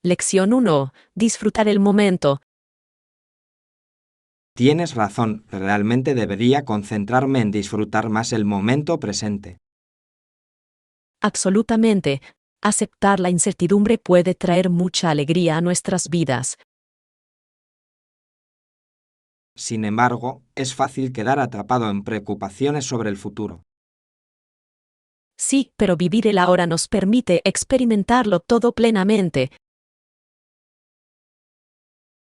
Lección 1. Disfrutar el momento. Tienes razón, realmente debería concentrarme en disfrutar más el momento presente. Absolutamente. Aceptar la incertidumbre puede traer mucha alegría a nuestras vidas. Sin embargo, es fácil quedar atrapado en preocupaciones sobre el futuro. Sí, pero vivir el ahora nos permite experimentarlo todo plenamente.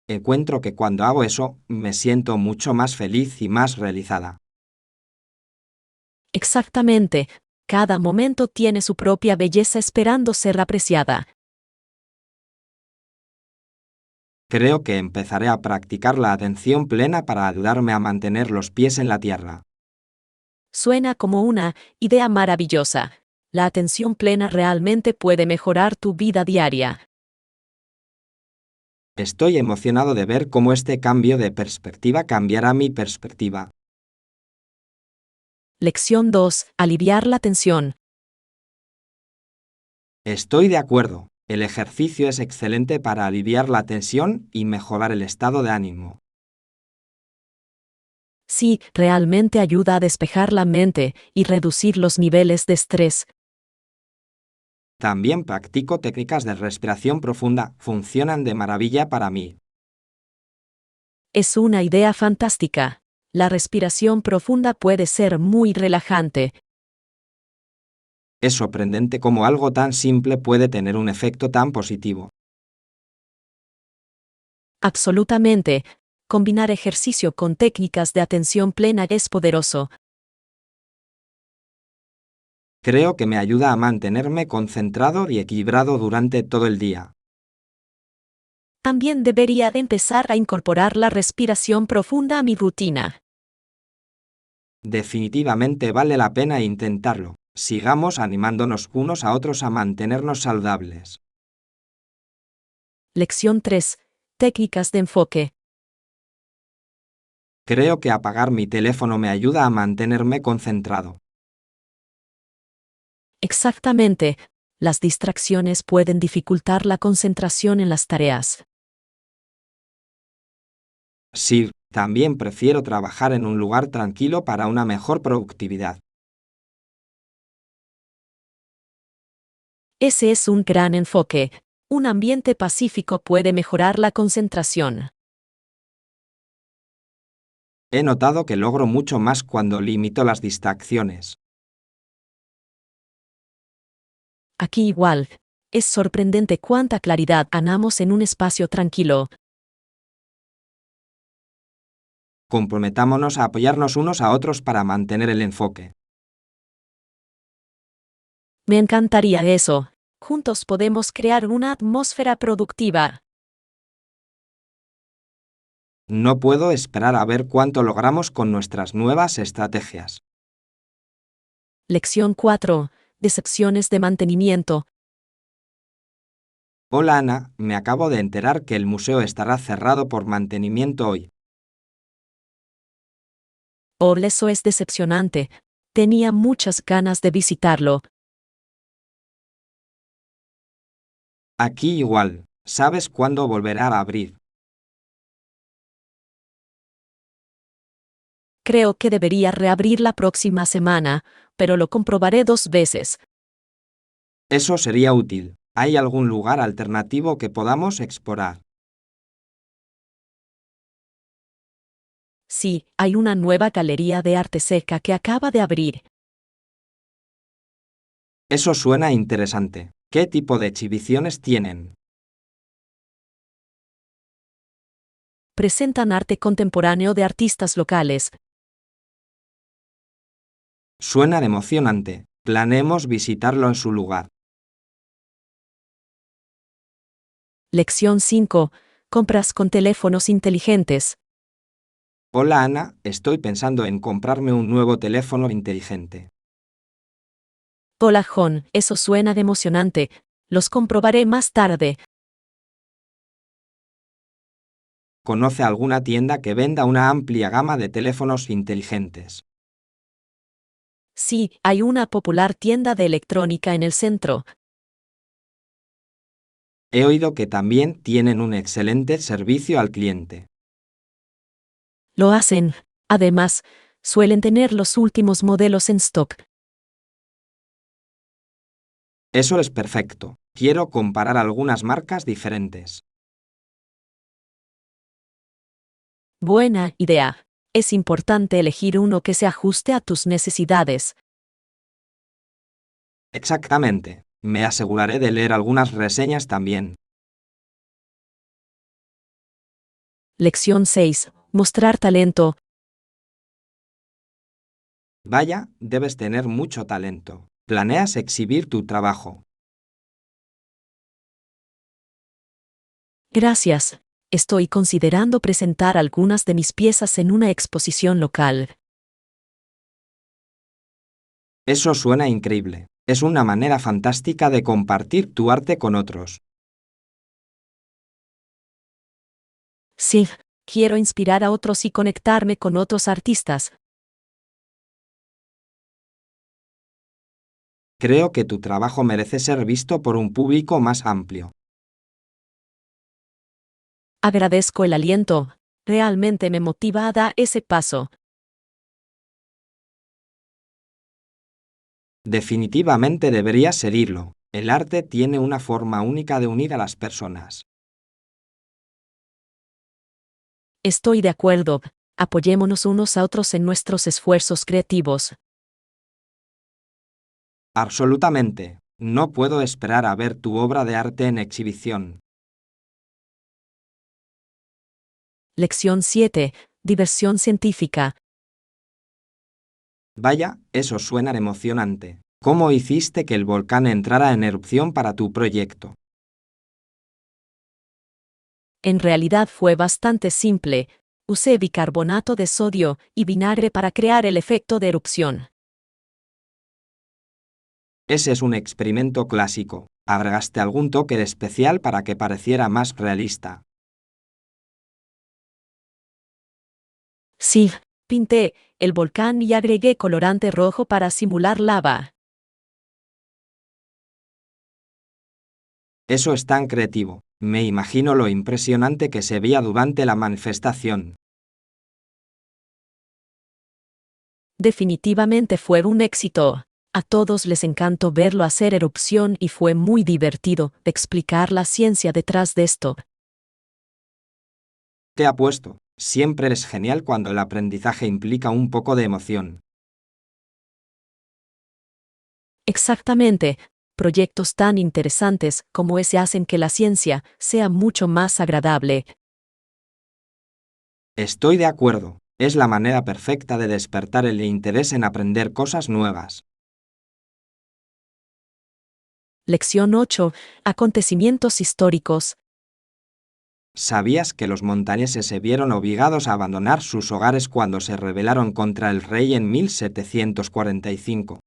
Encuentro que cuando hago eso, me siento mucho más feliz y más realizada. Exactamente. Cada momento tiene su propia belleza esperando ser apreciada. Creo que empezaré a practicar la atención plena para ayudarme a mantener los pies en la tierra. Suena como una idea maravillosa. La atención plena realmente puede mejorar tu vida diaria. Estoy emocionado de ver cómo este cambio de perspectiva cambiará mi perspectiva. Lección 2. Aliviar la tensión. Estoy de acuerdo. El ejercicio es excelente para aliviar la tensión y mejorar el estado de ánimo. Sí, realmente ayuda a despejar la mente y reducir los niveles de estrés. También practico técnicas de respiración profunda, funcionan de maravilla para mí. Es una idea fantástica. La respiración profunda puede ser muy relajante. Es sorprendente cómo algo tan simple puede tener un efecto tan positivo. Absolutamente. Combinar ejercicio con técnicas de atención plena es poderoso. Creo que me ayuda a mantenerme concentrado y equilibrado durante todo el día. También debería de empezar a incorporar la respiración profunda a mi rutina. Definitivamente vale la pena intentarlo. Sigamos animándonos unos a otros a mantenernos saludables. Lección 3. Técnicas de enfoque. Creo que apagar mi teléfono me ayuda a mantenerme concentrado. Exactamente. Las distracciones pueden dificultar la concentración en las tareas. Sí, también prefiero trabajar en un lugar tranquilo para una mejor productividad. Ese es un gran enfoque. Un ambiente pacífico puede mejorar la concentración. He notado que logro mucho más cuando limito las distracciones. Aquí igual. Es sorprendente cuánta claridad ganamos en un espacio tranquilo. Comprometámonos a apoyarnos unos a otros para mantener el enfoque. Me encantaría eso. Juntos podemos crear una atmósfera productiva. No puedo esperar a ver cuánto logramos con nuestras nuevas estrategias. Lección 4. Decepciones de mantenimiento. Hola Ana, me acabo de enterar que el museo estará cerrado por mantenimiento hoy. Oh, eso es decepcionante. Tenía muchas ganas de visitarlo. Aquí igual. ¿Sabes cuándo volverá a abrir? Creo que debería reabrir la próxima semana, pero lo comprobaré 2 veces. Eso sería útil. ¿Hay algún lugar alternativo que podamos explorar? Sí, hay una nueva galería de arte seca que acaba de abrir. Eso suena interesante. ¿Qué tipo de exhibiciones tienen? Presentan arte contemporáneo de artistas locales. Suena emocionante. Planeemos visitarlo en su lugar. Lección 5. Compras con teléfonos inteligentes. Hola Ana, estoy pensando en comprarme un nuevo teléfono inteligente. Hola John, eso suena de emocionante. Los comprobaré más tarde. ¿Conoce alguna tienda que venda una amplia gama de teléfonos inteligentes? Sí, hay una popular tienda de electrónica en el centro. He oído que también tienen un excelente servicio al cliente. Lo hacen. Además, suelen tener los últimos modelos en stock. Eso es perfecto. Quiero comparar algunas marcas diferentes. Buena idea. Es importante elegir uno que se ajuste a tus necesidades. Exactamente. Me aseguraré de leer algunas reseñas también. Lección 6. Mostrar talento. Vaya, debes tener mucho talento. ¿Planeas exhibir tu trabajo? Gracias. Estoy considerando presentar algunas de mis piezas en una exposición local. Eso suena increíble. Es una manera fantástica de compartir tu arte con otros. Sí, quiero inspirar a otros y conectarme con otros artistas. Creo que tu trabajo merece ser visto por un público más amplio. Agradezco el aliento. Realmente me motiva a dar ese paso. Definitivamente deberías seguirlo. El arte tiene una forma única de unir a las personas. Estoy de acuerdo. Apoyémonos unos a otros en nuestros esfuerzos creativos. Absolutamente. No puedo esperar a ver tu obra de arte en exhibición. Lección 7. Diversión científica. Vaya, eso suena emocionante. ¿Cómo hiciste que el volcán entrara en erupción para tu proyecto? En realidad fue bastante simple. Usé bicarbonato de sodio y vinagre para crear el efecto de erupción. Ese es un experimento clásico. ¿Agregaste algún toque especial para que pareciera más realista? Sí, pinté el volcán y agregué colorante rojo para simular lava. Eso es tan creativo. Me imagino lo impresionante que se veía durante la manifestación. Definitivamente fue un éxito. A todos les encantó verlo hacer erupción y fue muy divertido explicar la ciencia detrás de esto. Te apuesto, siempre es genial cuando el aprendizaje implica un poco de emoción. Exactamente. Proyectos tan interesantes como ese hacen que la ciencia sea mucho más agradable. Estoy de acuerdo. Es la manera perfecta de despertar el interés en aprender cosas nuevas. Lección 8. Acontecimientos históricos. ¿Sabías que los montañeses se vieron obligados a abandonar sus hogares cuando se rebelaron contra el rey en 1745?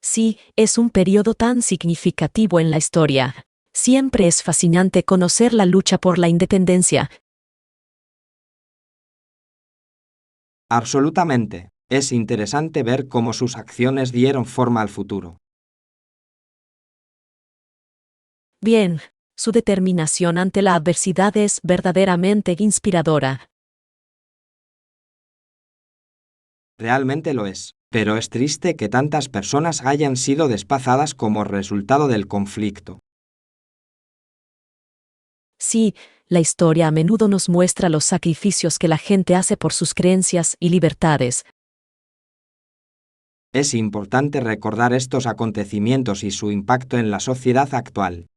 Sí, es un periodo tan significativo en la historia. Siempre es fascinante conocer la lucha por la independencia. Absolutamente. Es interesante ver cómo sus acciones dieron forma al futuro. Bien, su determinación ante la adversidad es verdaderamente inspiradora. Realmente lo es. Pero es triste que tantas personas hayan sido desplazadas como resultado del conflicto. Sí, la historia a menudo nos muestra los sacrificios que la gente hace por sus creencias y libertades. Es importante recordar estos acontecimientos y su impacto en la sociedad actual.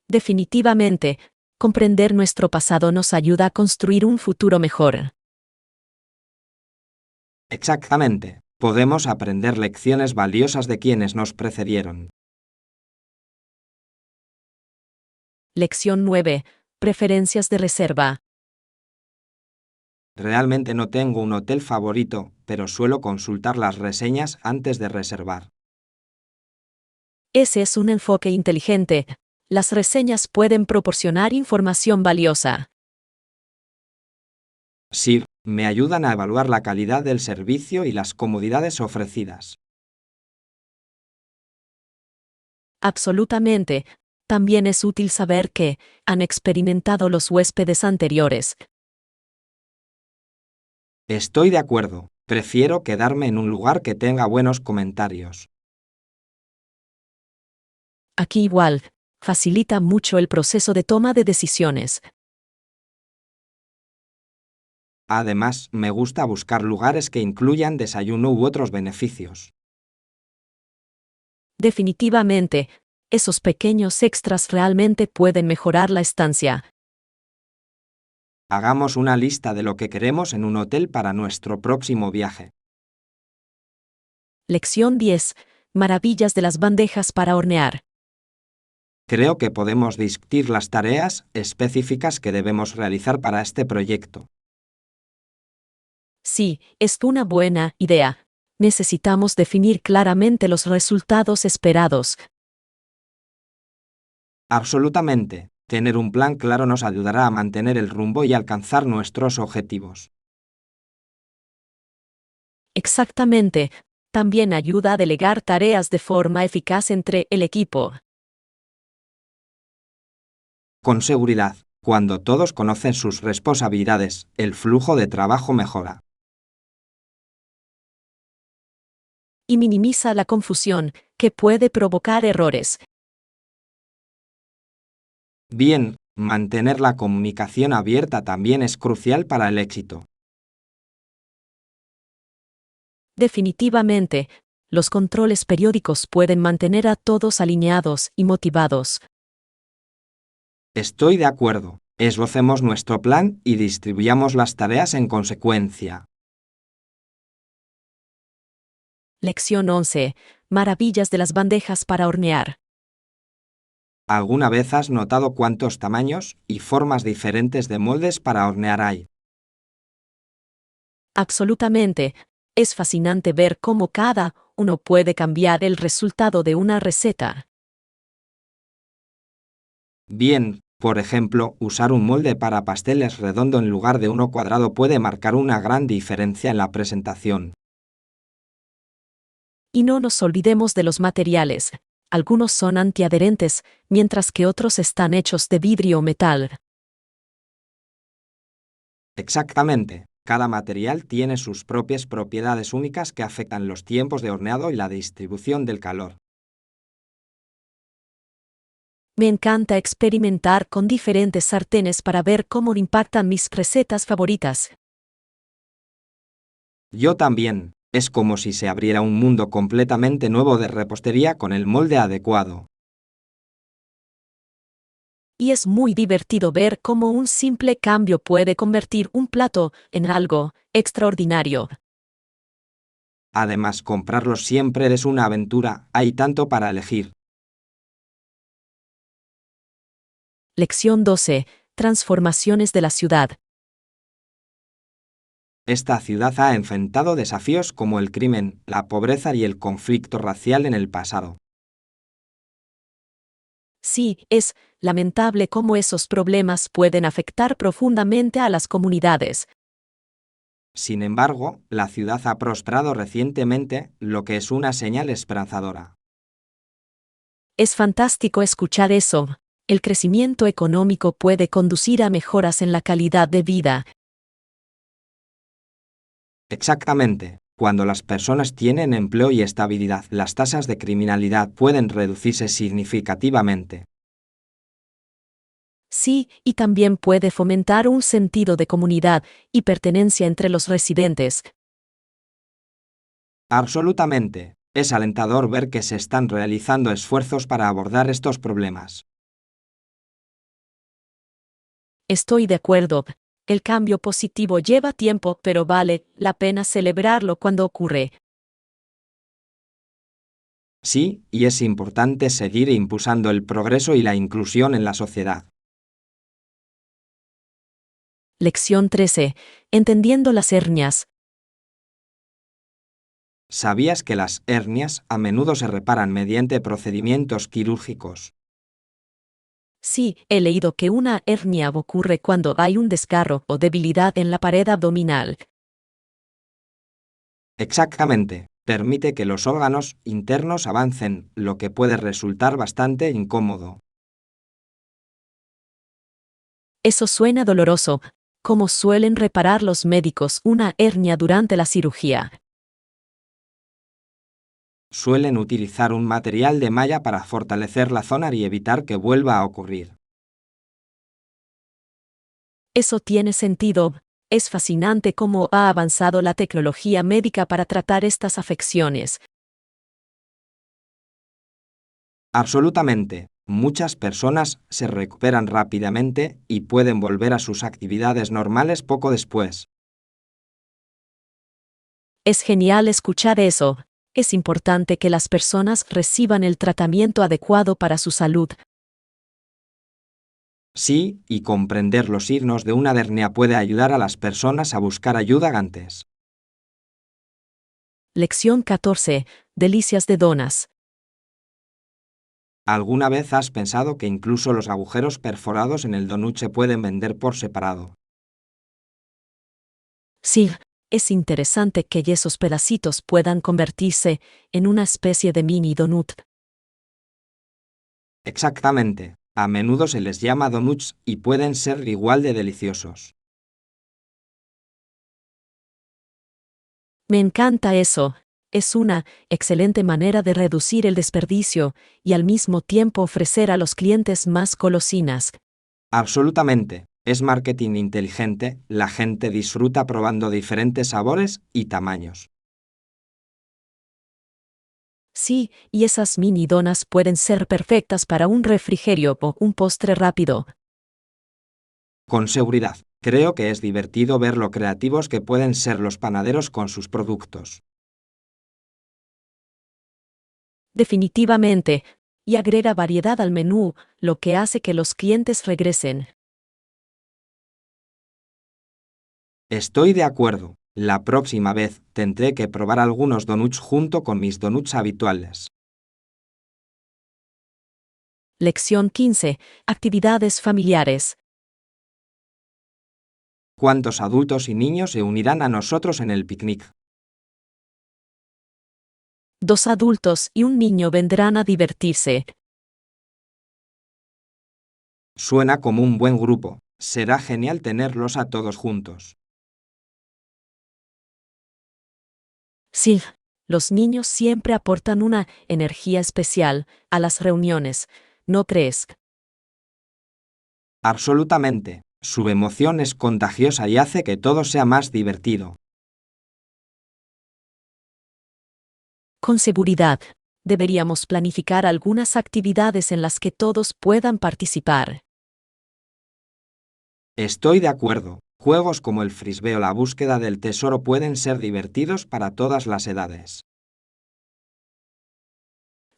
Definitivamente, comprender nuestro pasado nos ayuda a construir un futuro mejor. Exactamente. Podemos aprender lecciones valiosas de quienes nos precedieron. Lección 9. Preferencias de reserva. Realmente no tengo un hotel favorito, pero suelo consultar las reseñas antes de reservar. Ese es un enfoque inteligente. Las reseñas pueden proporcionar información valiosa. Sí, me ayudan a evaluar la calidad del servicio y las comodidades ofrecidas. Absolutamente. También es útil saber que han experimentado los huéspedes anteriores. Estoy de acuerdo. Prefiero quedarme en un lugar que tenga buenos comentarios. Aquí igual, facilita mucho el proceso de toma de decisiones. Además, me gusta buscar lugares que incluyan desayuno u otros beneficios. Definitivamente, esos pequeños extras realmente pueden mejorar la estancia. Hagamos una lista de lo que queremos en un hotel para nuestro próximo viaje. Lección 10. Maravillas de las bandejas para hornear. Creo que podemos discutir las tareas específicas que debemos realizar para este proyecto. Sí, es una buena idea. Necesitamos definir claramente los resultados esperados. Absolutamente. Tener un plan claro nos ayudará a mantener el rumbo y alcanzar nuestros objetivos. Exactamente. También ayuda a delegar tareas de forma eficaz entre el equipo. Con seguridad, cuando todos conocen sus responsabilidades, el flujo de trabajo mejora. Y minimiza la confusión, que puede provocar errores. Bien, mantener la comunicación abierta también es crucial para el éxito. Definitivamente, los controles periódicos pueden mantener a todos alineados y motivados. Estoy de acuerdo. Esbocemos nuestro plan y distribuyamos las tareas en consecuencia. Lección 11. Maravillas de las bandejas para hornear. ¿Alguna vez has notado cuántos tamaños y formas diferentes de moldes para hornear hay? Absolutamente. Es fascinante ver cómo cada uno puede cambiar el resultado de una receta. Bien, por ejemplo, usar un molde para pasteles redondo en lugar de uno cuadrado puede marcar una gran diferencia en la presentación. Y no nos olvidemos de los materiales. Algunos son antiadherentes, mientras que otros están hechos de vidrio o metal. Exactamente. Cada material tiene sus propias propiedades únicas que afectan los tiempos de horneado y la distribución del calor. Me encanta experimentar con diferentes sartenes para ver cómo impactan mis recetas favoritas. Yo también. Es como si se abriera un mundo completamente nuevo de repostería con el molde adecuado. Y es muy divertido ver cómo un simple cambio puede convertir un plato en algo extraordinario. Además, comprarlos siempre es una aventura, hay tanto para elegir. Lección 12. Transformaciones de la ciudad. Esta ciudad ha enfrentado desafíos como el crimen, la pobreza y el conflicto racial en el pasado. Sí, es lamentable cómo esos problemas pueden afectar profundamente a las comunidades. Sin embargo, la ciudad ha prosperado recientemente, lo que es una señal esperanzadora. Es fantástico escuchar eso. El crecimiento económico puede conducir a mejoras en la calidad de vida. Exactamente. Cuando las personas tienen empleo y estabilidad, las tasas de criminalidad pueden reducirse significativamente. Sí, y también puede fomentar un sentido de comunidad y pertenencia entre los residentes. Absolutamente. Es alentador ver que se están realizando esfuerzos para abordar estos problemas. Estoy de acuerdo. El cambio positivo lleva tiempo, pero vale la pena celebrarlo cuando ocurre. Sí, y es importante seguir impulsando el progreso y la inclusión en la sociedad. Lección 13. Entendiendo las hernias. ¿Sabías que las hernias a menudo se reparan mediante procedimientos quirúrgicos? Sí, he leído que una hernia ocurre cuando hay un desgarro o debilidad en la pared abdominal. Exactamente. Permite que los órganos internos avancen, lo que puede resultar bastante incómodo. Eso suena doloroso. ¿Cómo suelen reparar los médicos una hernia durante la cirugía? Suelen utilizar un material de malla para fortalecer la zona y evitar que vuelva a ocurrir. Eso tiene sentido. Es fascinante cómo ha avanzado la tecnología médica para tratar estas afecciones. Absolutamente. Muchas personas se recuperan rápidamente y pueden volver a sus actividades normales poco después. Es genial escuchar eso. Es importante que las personas reciban el tratamiento adecuado para su salud. Sí, y comprender los signos de una hernia puede ayudar a las personas a buscar ayuda antes. Lección 14. Delicias de donas. ¿Alguna vez has pensado que incluso los agujeros perforados en el donut se pueden vender por separado? Sí, es interesante que esos pedacitos puedan convertirse en una especie de mini donut. Exactamente. A menudo se les llama donuts y pueden ser igual de deliciosos. Me encanta eso. Es una excelente manera de reducir el desperdicio y al mismo tiempo ofrecer a los clientes más golosinas. Absolutamente. Es marketing inteligente, la gente disfruta probando diferentes sabores y tamaños. Sí, y esas mini donas pueden ser perfectas para un refrigerio o un postre rápido. Con seguridad. Creo que es divertido ver lo creativos que pueden ser los panaderos con sus productos. Definitivamente, y agrega variedad al menú, lo que hace que los clientes regresen. Estoy de acuerdo. La próxima vez tendré que probar algunos donuts junto con mis donuts habituales. Lección 15. Actividades familiares. ¿Cuántos adultos y niños se unirán a nosotros en el picnic? 2 adultos y un niño vendrán a divertirse. Suena como un buen grupo. Será genial tenerlos a todos juntos. Sí, los niños siempre aportan una energía especial a las reuniones, ¿no crees? Absolutamente. Su emoción es contagiosa y hace que todo sea más divertido. Con seguridad, deberíamos planificar algunas actividades en las que todos puedan participar. Estoy de acuerdo. Juegos como el frisbee o la búsqueda del tesoro pueden ser divertidos para todas las edades.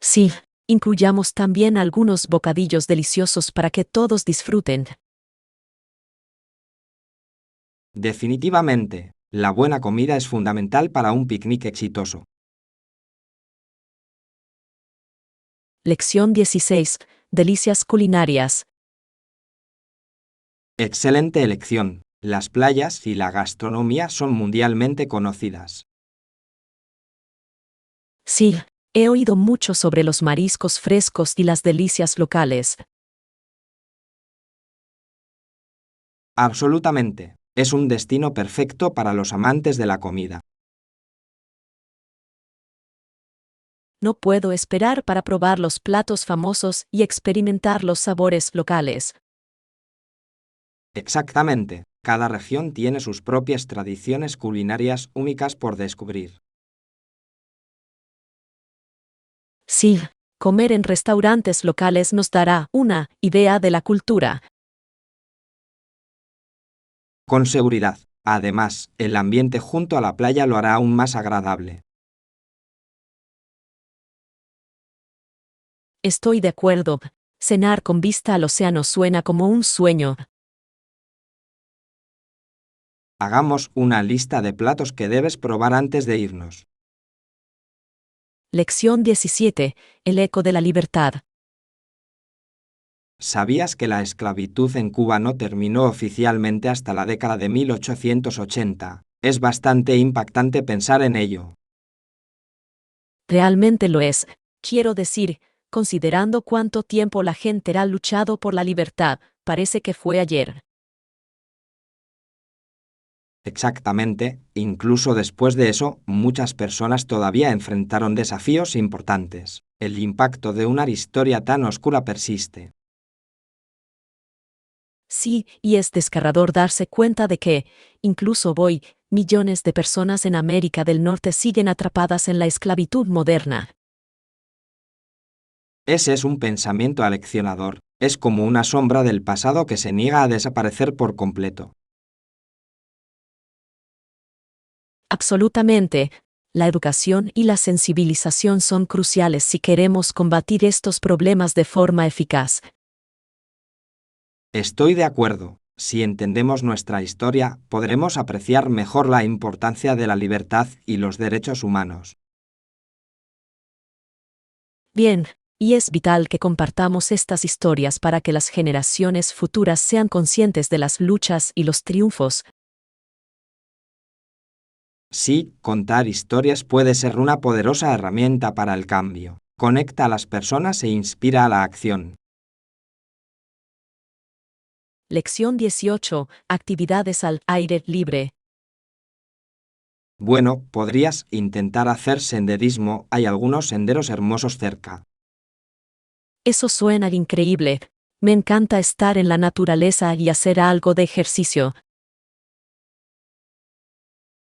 Sí, incluyamos también algunos bocadillos deliciosos para que todos disfruten. Definitivamente, la buena comida es fundamental para un picnic exitoso. Lección 16. Delicias culinarias. Excelente elección. Las playas y la gastronomía son mundialmente conocidas. Sí, he oído mucho sobre los mariscos frescos y las delicias locales. Absolutamente. Es un destino perfecto para los amantes de la comida. No puedo esperar para probar los platos famosos y experimentar los sabores locales. Exactamente. Cada región tiene sus propias tradiciones culinarias únicas por descubrir. Sí, comer en restaurantes locales nos dará una idea de la cultura. Con seguridad. Además, el ambiente junto a la playa lo hará aún más agradable. Estoy de acuerdo. Cenar con vista al océano suena como un sueño. Hagamos una lista de platos que debes probar antes de irnos. Lección 17. El eco de la libertad. ¿Sabías que la esclavitud en Cuba no terminó oficialmente hasta la década de 1880? Es bastante impactante pensar en ello. Realmente lo es. Quiero decir, considerando cuánto tiempo la gente ha luchado por la libertad, parece que fue ayer. Exactamente, incluso después de eso, muchas personas todavía enfrentaron desafíos importantes. El impacto de una historia tan oscura persiste. Sí, y es desgarrador darse cuenta de que, incluso hoy, millones de personas en América del Norte siguen atrapadas en la esclavitud moderna. Ese es un pensamiento aleccionador. Es como una sombra del pasado que se niega a desaparecer por completo. Absolutamente. La educación y la sensibilización son cruciales si queremos combatir estos problemas de forma eficaz. Estoy de acuerdo. Si entendemos nuestra historia, podremos apreciar mejor la importancia de la libertad y los derechos humanos. Bien, y es vital que compartamos estas historias para que las generaciones futuras sean conscientes de las luchas y los triunfos. Sí, contar historias puede ser una poderosa herramienta para el cambio. Conecta a las personas e inspira a la acción. Lección 18. Actividades al aire libre. Bueno, podrías intentar hacer senderismo. Hay algunos senderos hermosos cerca. Eso suena increíble. Me encanta estar en la naturaleza y hacer algo de ejercicio.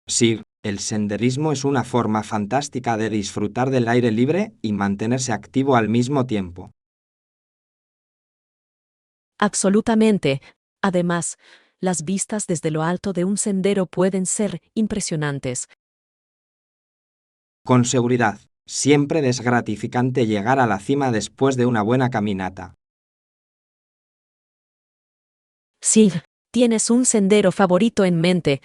Sí, el senderismo es una forma fantástica de disfrutar del aire libre y mantenerse activo al mismo tiempo. Absolutamente. Además, las vistas desde lo alto de un sendero pueden ser impresionantes. Con seguridad, siempre es gratificante llegar a la cima después de una buena caminata. Sí, ¿tienes un sendero favorito en mente?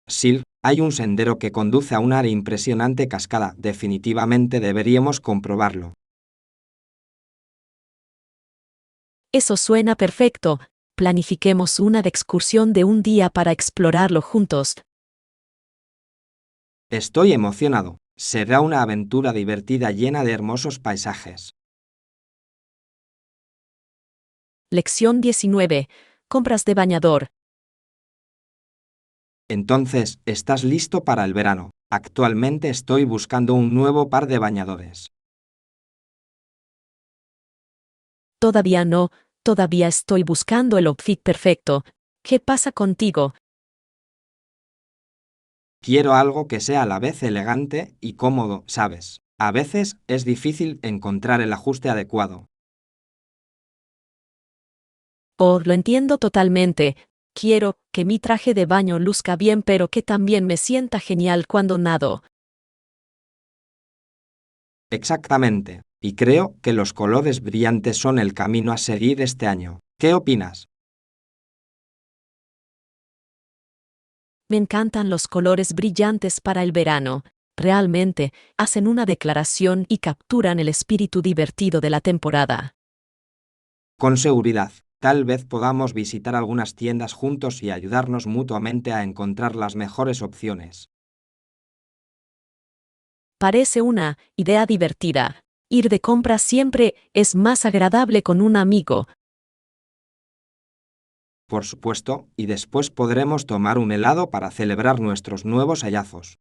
Sí, hay un sendero que conduce a una impresionante cascada. Definitivamente deberíamos comprobarlo. Eso suena perfecto. Planifiquemos una excursión de un día para explorarlo juntos. Estoy emocionado. Será una aventura divertida llena de hermosos paisajes. Lección 19. Compras de bañador. Entonces, ¿estás listo para el verano? Actualmente estoy buscando un nuevo par de bañadores. Todavía no, todavía estoy buscando el outfit perfecto. ¿Qué pasa contigo? Quiero algo que sea a la vez elegante y cómodo, ¿sabes? A veces es difícil encontrar el ajuste adecuado. Oh, lo entiendo totalmente. Quiero que mi traje de baño luzca bien, pero que también me sienta genial cuando nado. Exactamente. Y creo que los colores brillantes son el camino a seguir este año. ¿Qué opinas? Me encantan los colores brillantes para el verano. Realmente, hacen una declaración y capturan el espíritu divertido de la temporada. Con seguridad. Tal vez podamos visitar algunas tiendas juntos y ayudarnos mutuamente a encontrar las mejores opciones. Parece una idea divertida. Ir de compras siempre es más agradable con un amigo. Por supuesto, y después podremos tomar un helado para celebrar nuestros nuevos hallazgos.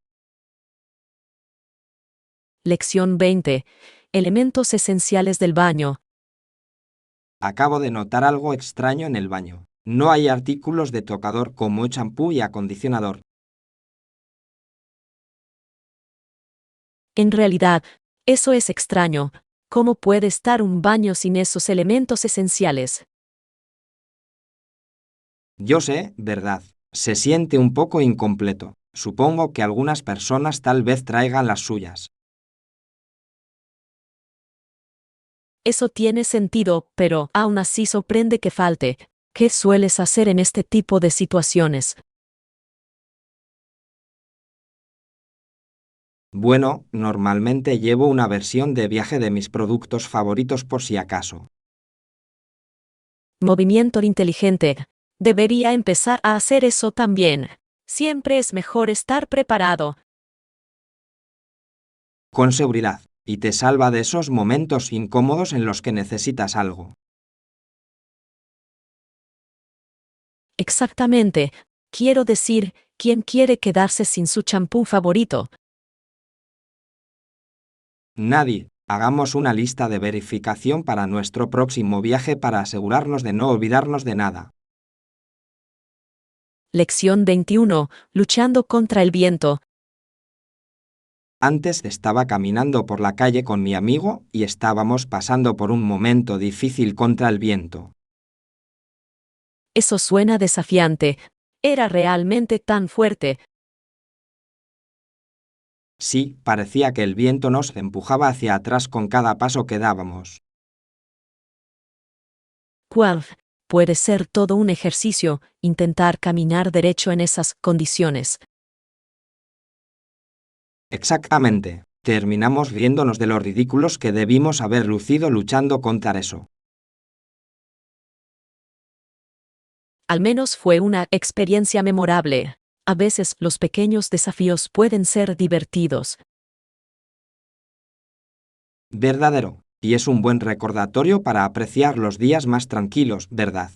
Lección 20. Elementos esenciales del baño. Acabo de notar algo extraño en el baño. No hay artículos de tocador como champú y acondicionador. En realidad, eso es extraño. ¿Cómo puede estar un baño sin esos elementos esenciales? Yo sé, ¿verdad? Se siente un poco incompleto. Supongo que algunas personas tal vez traigan las suyas. Eso tiene sentido, pero aún así sorprende que falte. ¿Qué sueles hacer en este tipo de situaciones? Bueno, normalmente llevo una versión de viaje de mis productos favoritos por si acaso. Movimiento inteligente. Debería empezar a hacer eso también. Siempre es mejor estar preparado. Con seguridad, y te salva de esos momentos incómodos en los que necesitas algo. Exactamente. Quiero decir, ¿quién quiere quedarse sin su champú favorito? Nadie. Hagamos una lista de verificación para nuestro próximo viaje para asegurarnos de no olvidarnos de nada. Lección 21. Luchando contra el viento. Antes estaba caminando por la calle con mi amigo y estábamos pasando por un momento difícil contra el viento. Eso suena desafiante. Era realmente tan fuerte. Sí, parecía que el viento nos empujaba hacia atrás con cada paso que dábamos. ¿Cuál? Puede ser todo un ejercicio intentar caminar derecho en esas condiciones. Exactamente. Terminamos riéndonos de lo ridículos que debimos haber lucido luchando contra eso. Al menos fue una experiencia memorable. A veces los pequeños desafíos pueden ser divertidos. Verdadero. Y es un buen recordatorio para apreciar los días más tranquilos, ¿verdad?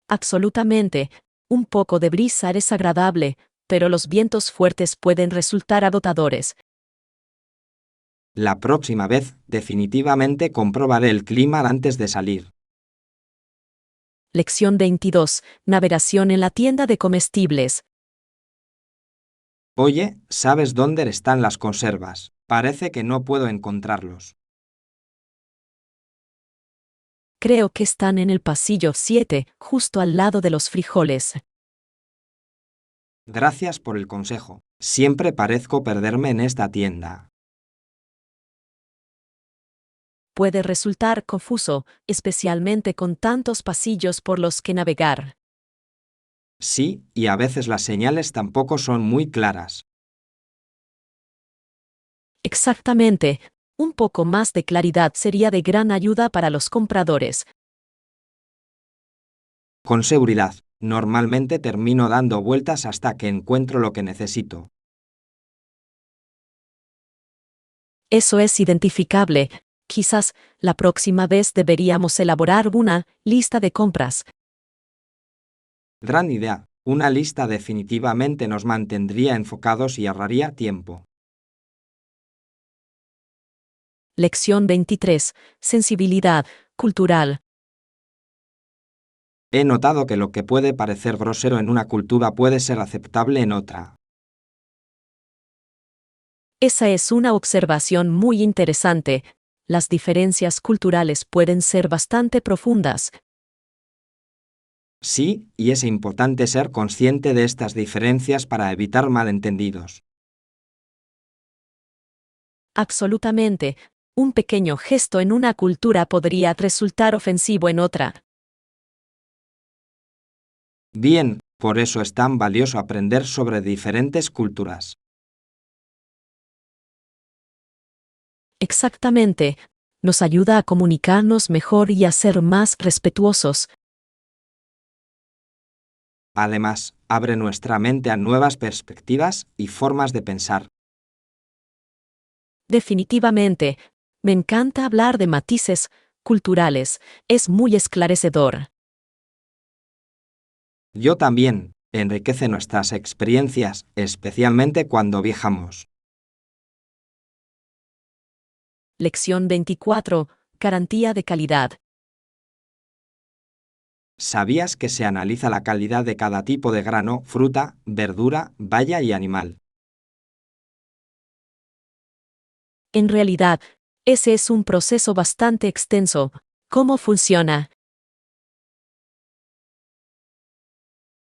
Absolutamente. Un poco de brisa es agradable, pero los vientos fuertes pueden resultar agotadores. La próxima vez, definitivamente comprobaré el clima antes de salir. Lección 22. Navegación en la tienda de comestibles. Oye, ¿sabes dónde están las conservas? Parece que no puedo encontrarlos. Creo que están en el pasillo 7, justo al lado de los frijoles. Gracias por el consejo. Siempre parezco perderme en esta tienda. Puede resultar confuso, especialmente con tantos pasillos por los que navegar. Sí, y a veces las señales tampoco son muy claras. Exactamente. Un poco más de claridad sería de gran ayuda para los compradores. Con seguridad, normalmente termino dando vueltas hasta que encuentro lo que necesito. Eso es identificable. Quizás, la próxima vez deberíamos elaborar una lista de compras. Gran idea. Una lista definitivamente nos mantendría enfocados y ahorraría tiempo. Lección 23. Sensibilidad cultural. He notado que lo que puede parecer grosero en una cultura puede ser aceptable en otra. Esa es una observación muy interesante. Las diferencias culturales pueden ser bastante profundas. Sí, y es importante ser consciente de estas diferencias para evitar malentendidos. Absolutamente. Un pequeño gesto en una cultura podría resultar ofensivo en otra. Bien, por eso es tan valioso aprender sobre diferentes culturas. Exactamente. Nos ayuda a comunicarnos mejor y a ser más respetuosos. Además, abre nuestra mente a nuevas perspectivas y formas de pensar. Definitivamente. Me encanta hablar de matices culturales. Es muy esclarecedor. Yo también, enriquece nuestras experiencias, especialmente cuando viajamos. Lección 24. Garantía de calidad. ¿Sabías que se analiza la calidad de cada tipo de grano, fruta, verdura, baya y animal? En realidad, ese es un proceso bastante extenso. ¿Cómo funciona?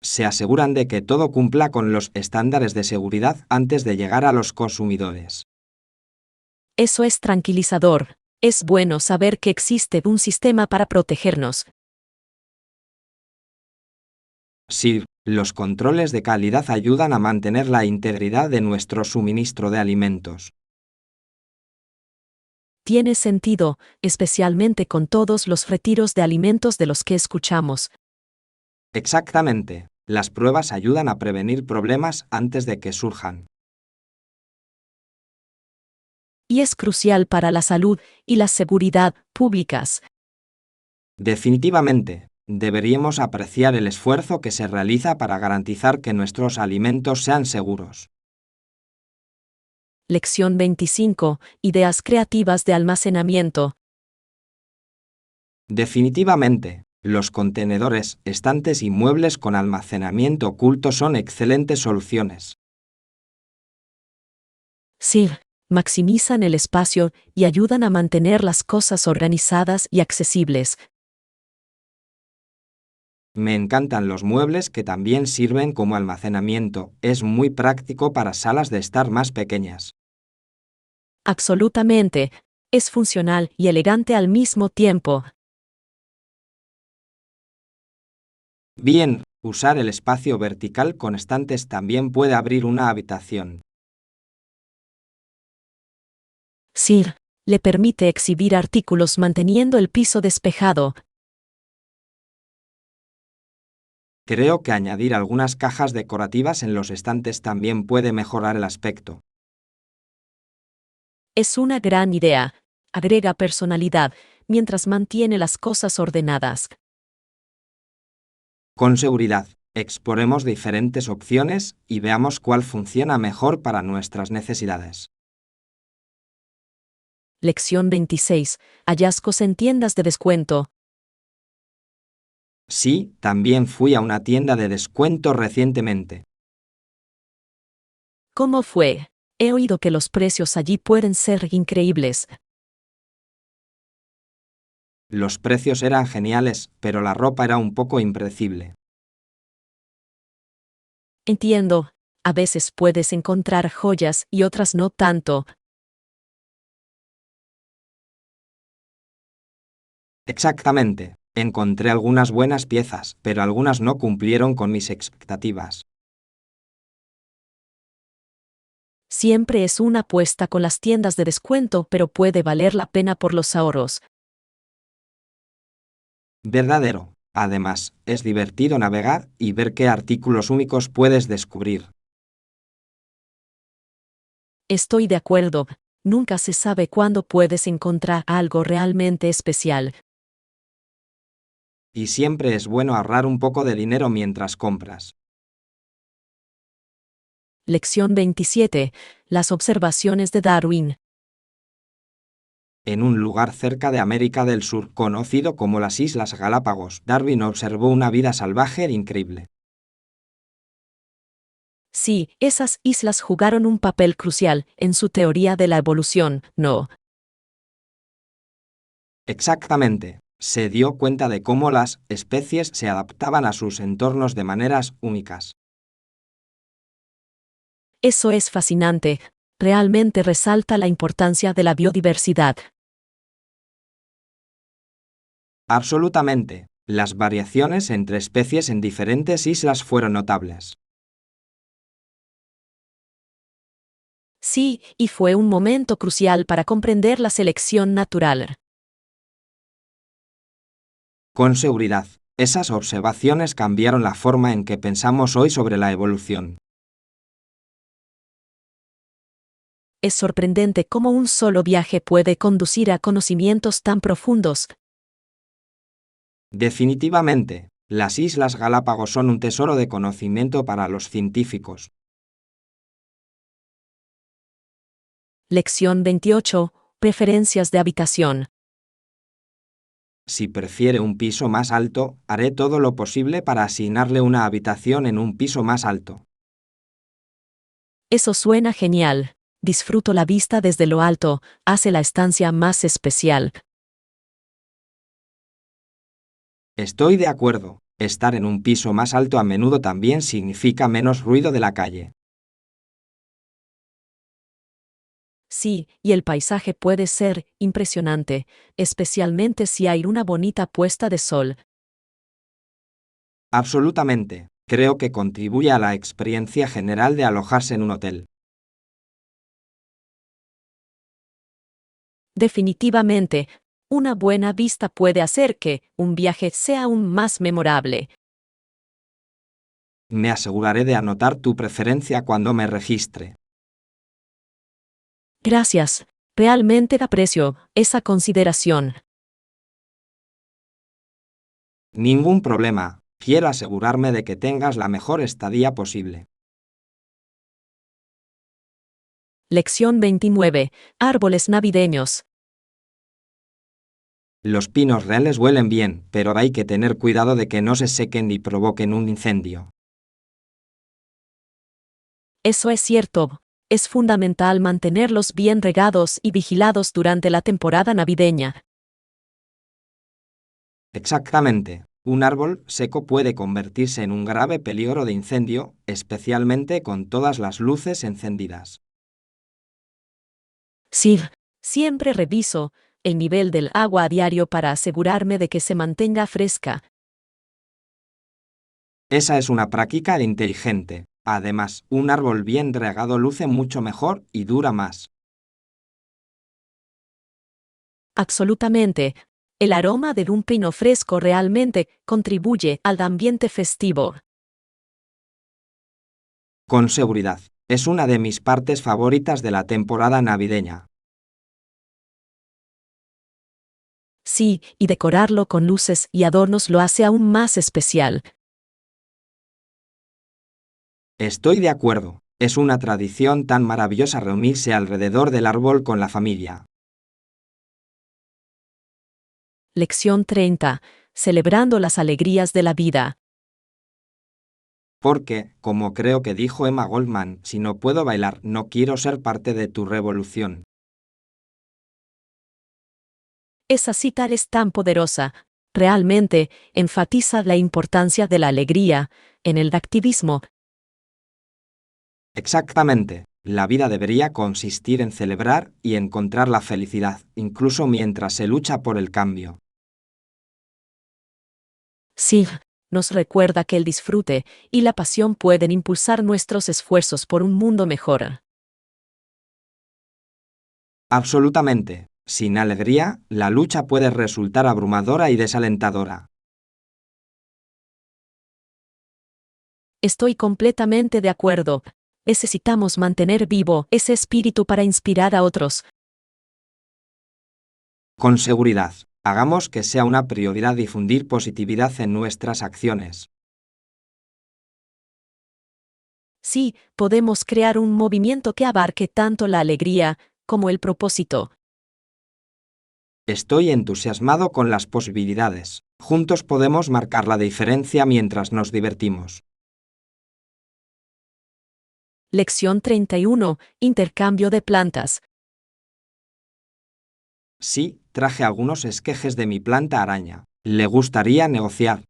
Se aseguran de que todo cumpla con los estándares de seguridad antes de llegar a los consumidores. Eso es tranquilizador. Es bueno saber que existe un sistema para protegernos. Sí, los controles de calidad ayudan a mantener la integridad de nuestro suministro de alimentos. Tiene sentido, especialmente con todos los retiros de alimentos de los que escuchamos. Exactamente. Las pruebas ayudan a prevenir problemas antes de que surjan. y es crucial para la salud y la seguridad públicas. Definitivamente, deberíamos apreciar el esfuerzo que se realiza para garantizar que nuestros alimentos sean seguros. Lección 25. Ideas creativas de almacenamiento. Definitivamente, los contenedores, estantes y muebles con almacenamiento oculto son excelentes soluciones. Sí, maximizan el espacio y ayudan a mantener las cosas organizadas y accesibles. Me encantan los muebles que también sirven como almacenamiento. Es muy práctico para salas de estar más pequeñas. Absolutamente. Es funcional y elegante al mismo tiempo. Bien, usar el espacio vertical con estantes también puede abrir una habitación. Sí, le permite exhibir artículos manteniendo el piso despejado. Creo que añadir algunas cajas decorativas en los estantes también puede mejorar el aspecto. Es una gran idea. Agrega personalidad mientras mantiene las cosas ordenadas. Con seguridad, exploremos diferentes opciones y veamos cuál funciona mejor para nuestras necesidades. Lección 26. Hallazgos en tiendas de descuento. Sí, también fui a una tienda de descuento recientemente. ¿Cómo fue? He oído que los precios allí pueden ser increíbles. Los precios eran geniales, pero la ropa era un poco impredecible. Entiendo. A veces puedes encontrar joyas y otras no tanto. Exactamente. Encontré algunas buenas piezas, pero algunas no cumplieron con mis expectativas. Siempre es una apuesta con las tiendas de descuento, pero puede valer la pena por los ahorros. Verdadero. Además, es divertido navegar y ver qué artículos únicos puedes descubrir. Estoy de acuerdo. Nunca se sabe cuándo puedes encontrar algo realmente especial. Y siempre es bueno ahorrar un poco de dinero mientras compras. Lección 27. Las observaciones de Darwin. En un lugar cerca de América del Sur, conocido como las Islas Galápagos, Darwin observó una vida salvaje e increíble. Sí, esas islas jugaron un papel crucial en su teoría de la evolución, ¿no? Exactamente. Se dio cuenta de cómo las especies se adaptaban a sus entornos de maneras únicas. Eso es fascinante. Realmente resalta la importancia de la biodiversidad. Absolutamente. Las variaciones entre especies en diferentes islas fueron notables. Sí, y fue un momento crucial para comprender la selección natural. Con seguridad, esas observaciones cambiaron la forma en que pensamos hoy sobre la evolución. Es sorprendente cómo un solo viaje puede conducir a conocimientos tan profundos. Definitivamente, las Islas Galápagos son un tesoro de conocimiento para los científicos. Lección 28. Preferencias de habitación. Si prefiere un piso más alto, haré todo lo posible para asignarle una habitación en un piso más alto. Eso suena genial. Disfruto la vista desde lo alto, hace la estancia más especial. Estoy de acuerdo. Estar en un piso más alto a menudo también significa menos ruido de la calle. Sí, y el paisaje puede ser impresionante, especialmente si hay una bonita puesta de sol. Absolutamente. Creo que contribuye a la experiencia general de alojarse en un hotel. Definitivamente, una buena vista puede hacer que un viaje sea aún más memorable. Me aseguraré de anotar tu preferencia cuando me registre. Gracias. Realmente aprecio esa consideración. Ningún problema. Quiero asegurarme de que tengas la mejor estadía posible. Lección 29. Árboles navideños. Los pinos reales huelen bien, pero hay que tener cuidado de que no se sequen ni provoquen un incendio. Eso es cierto. Es fundamental mantenerlos bien regados y vigilados durante la temporada navideña. Exactamente. Un árbol seco puede convertirse en un grave peligro de incendio, especialmente con todas las luces encendidas. Sí, siempre reviso el nivel del agua a diario para asegurarme de que se mantenga fresca. Esa es una práctica inteligente. Además, un árbol bien regado luce mucho mejor y dura más. Absolutamente. El aroma de un pino fresco realmente contribuye al ambiente festivo. Con seguridad. Es una de mis partes favoritas de la temporada navideña. Sí, y decorarlo con luces y adornos lo hace aún más especial. Estoy de acuerdo. Es una tradición tan maravillosa reunirse alrededor del árbol con la familia. Lección 30. Celebrando las alegrías de la vida. Porque, como creo que dijo Emma Goldman, si no puedo bailar, no quiero ser parte de tu revolución. Esa cita es tan poderosa. Realmente enfatiza la importancia de la alegría en el activismo. Exactamente. La vida debería consistir en celebrar y encontrar la felicidad, incluso mientras se lucha por el cambio. Sí, nos recuerda que el disfrute y la pasión pueden impulsar nuestros esfuerzos por un mundo mejor. Absolutamente. Sin alegría, la lucha puede resultar abrumadora y desalentadora. Estoy completamente de acuerdo. Necesitamos mantener vivo ese espíritu para inspirar a otros. Con seguridad, hagamos que sea una prioridad difundir positividad en nuestras acciones. Sí, podemos crear un movimiento que abarque tanto la alegría como el propósito. Estoy entusiasmado con las posibilidades. Juntos podemos marcar la diferencia mientras nos divertimos. Lección 31. Intercambio de plantas. Sí, traje algunos esquejes de mi planta araña. ¿Le gustaría negociar?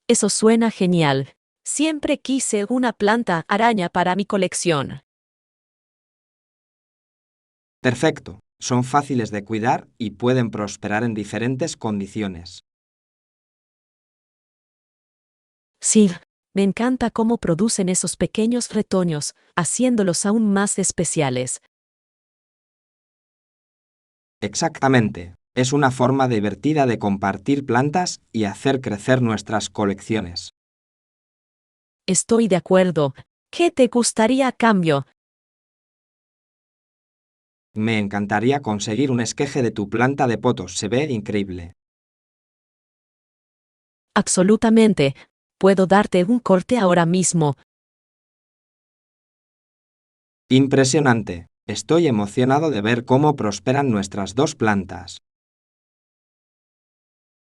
Eso suena genial. Siempre quise una planta araña para mi colección. Perfecto. Son fáciles de cuidar y pueden prosperar en diferentes condiciones. Sí, me encanta cómo producen esos pequeños retoños, haciéndolos aún más especiales. Exactamente. Es una forma divertida de compartir plantas y hacer crecer nuestras colecciones. Estoy de acuerdo. ¿Qué te gustaría a cambio? Me encantaría conseguir un esqueje de tu planta de potos. Se ve increíble. Absolutamente. Puedo darte un corte ahora mismo. Impresionante. Estoy emocionado de ver cómo prosperan nuestras dos plantas.